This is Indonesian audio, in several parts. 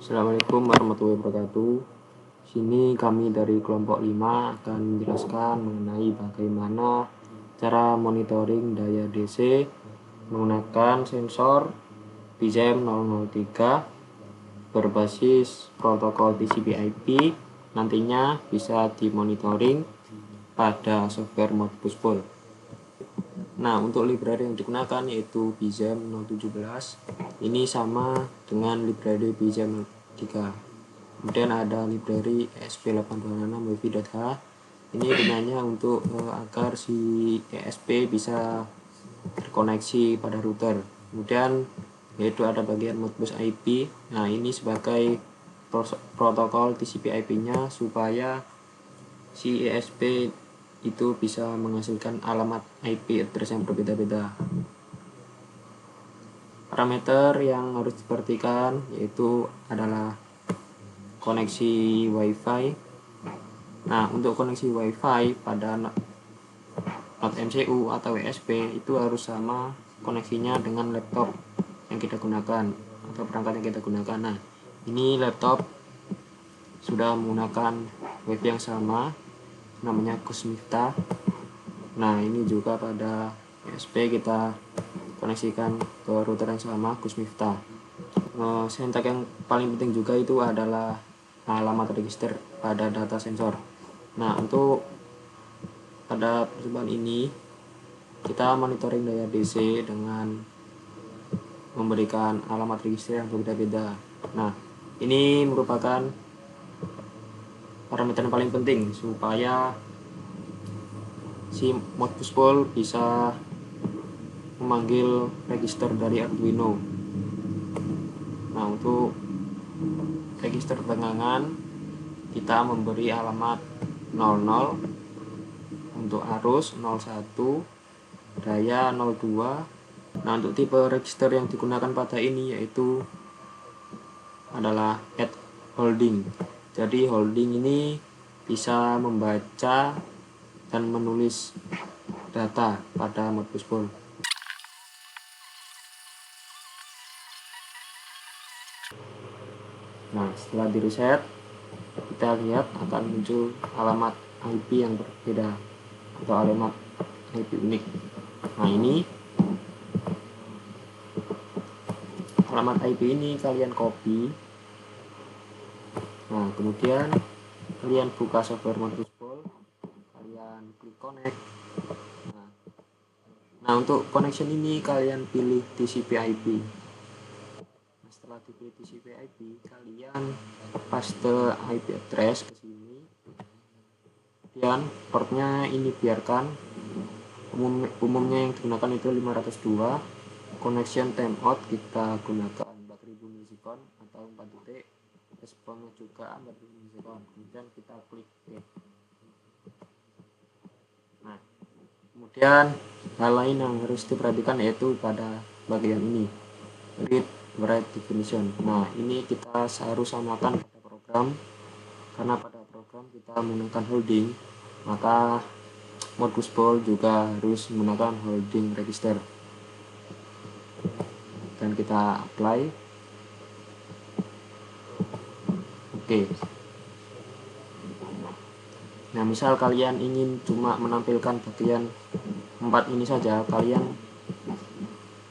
Assalamualaikum warahmatullahi wabarakatuh. Sini kami dari kelompok 5 akan menjelaskan mengenai bagaimana cara monitoring daya DC menggunakan sensor PISM 003 berbasis protokol TCP/IP. Nantinya bisa dimonitoring pada software Modbus Pool. Nah, untuk library yang digunakan yaitu PISM 017. Ini sama dengan library PISM 3. Kemudian ada library ESP826 wifi.h. Ini gunanya untuk agar si ESP bisa terkoneksi pada router. Kemudian yaitu ada bagian Modbus IP. Nah, ini sebagai protokol TCP/IP-nya supaya si ESP itu bisa menghasilkan alamat IP address yang berbeda-beda. Parameter yang harus diperhatikan yaitu adalah koneksi WiFi. Nah, untuk koneksi WiFi pada NOT MCU atau WSP itu harus sama koneksinya dengan laptop yang kita gunakan atau perangkat yang kita gunakan. Nah, ini laptop sudah menggunakan WiFi yang sama, namanya Kusmifta. Nah, ini juga pada WSP kita koneksikan ke router yang sama, Kusmifta. Syntax yang paling penting juga itu adalah alamat register pada data sensor. Nah, untuk pada percobaan ini kita monitoring daya DC dengan memberikan alamat register yang berbeda-beda. Nah, ini merupakan parameter yang paling penting supaya si Modbus Pool bisa memanggil register dari Arduino. Nah, untuk register tegangan kita memberi alamat 00, untuk arus 01, daya 02. Nah, untuk tipe register yang digunakan pada ini yaitu adalah add holding. Jadi holding ini bisa membaca dan menulis data pada Modbus Pool. Nah, setelah di reset kita lihat akan muncul alamat IP yang berbeda atau alamat IP unik. Nah, ini alamat IP ini kalian copy. Nah, kemudian kalian buka software Modbus Pool, kalian klik connect. Nah, untuk connection ini kalian pilih TCP/IP. Nah, setelah dipilih TCP/IP, kalian paste IP address ke sini. Kemudian portnya ini biarkan umumnya yang digunakan itu 502. Connection timeout kita gunakan 4000 milisekund atau 4 detik. Responnya juga 4000 milisekund. Kemudian kita klik OK. Nah, kemudian hal lain yang harus diperhatikan yaitu pada bagian ini, read write definition. Nah, ini kita harus samakan pada program, karena pada program kita menggunakan holding, maka Modbus Pool juga harus menggunakan holding register. Dan kita apply. Oke. Nah, misal kalian ingin cuma menampilkan bagian 4 ini saja, kalian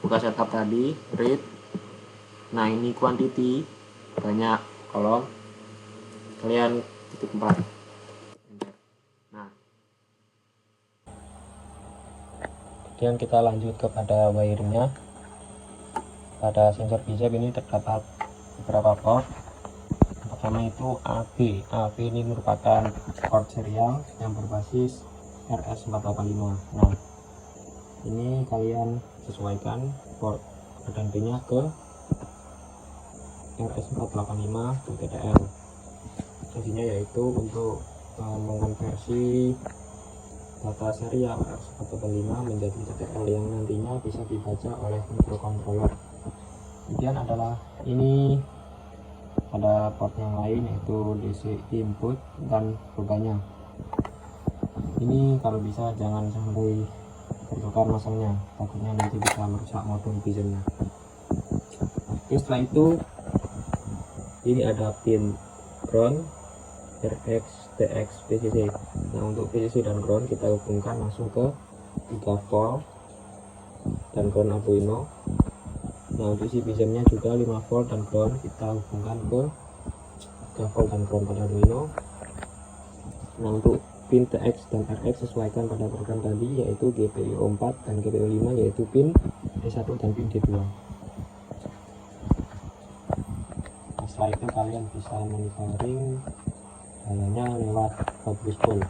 buka setup tadi, read. Nah, ini quantity, banyak kolom, kalian titik 4. Nah, kemudian kita lanjut kepada wiringnya. Pada sensor PISM ini terdapat beberapa port. Pertama itu AB. AB ini merupakan port serial yang berbasis RS485. Nah, ini kalian sesuaikan port RDP-nya ke RS485 TTL. Fungsinya yaitu untuk mengonversi data serial RS485 menjadi TTL yang nantinya bisa dibaca oleh microcontroller. Kemudian adalah ini ada port yang lain yaitu DC input dan robanya. Ini kalau bisa jangan sampai terbakar masangnya, takutnya nanti bisa merusak modul PISM-nya. Oke, setelah itu ini ada pin ground, RX, TX, VCC. Nah untuk VCC dan ground kita hubungkan langsung ke 3 volt dan ground Arduino. Nah untuk si pinjamnya juga 5 volt dan ground kita hubungkan ke 3 volt dan ground pada Arduino. Nah untuk pin TX dan RX sesuaikan pada program tadi, yaitu GPIO 4 dan GPIO 5, yaitu pin D1 dan pin D2. Setelah itu kalian bisa monitoring jalannya lewat 12 volt.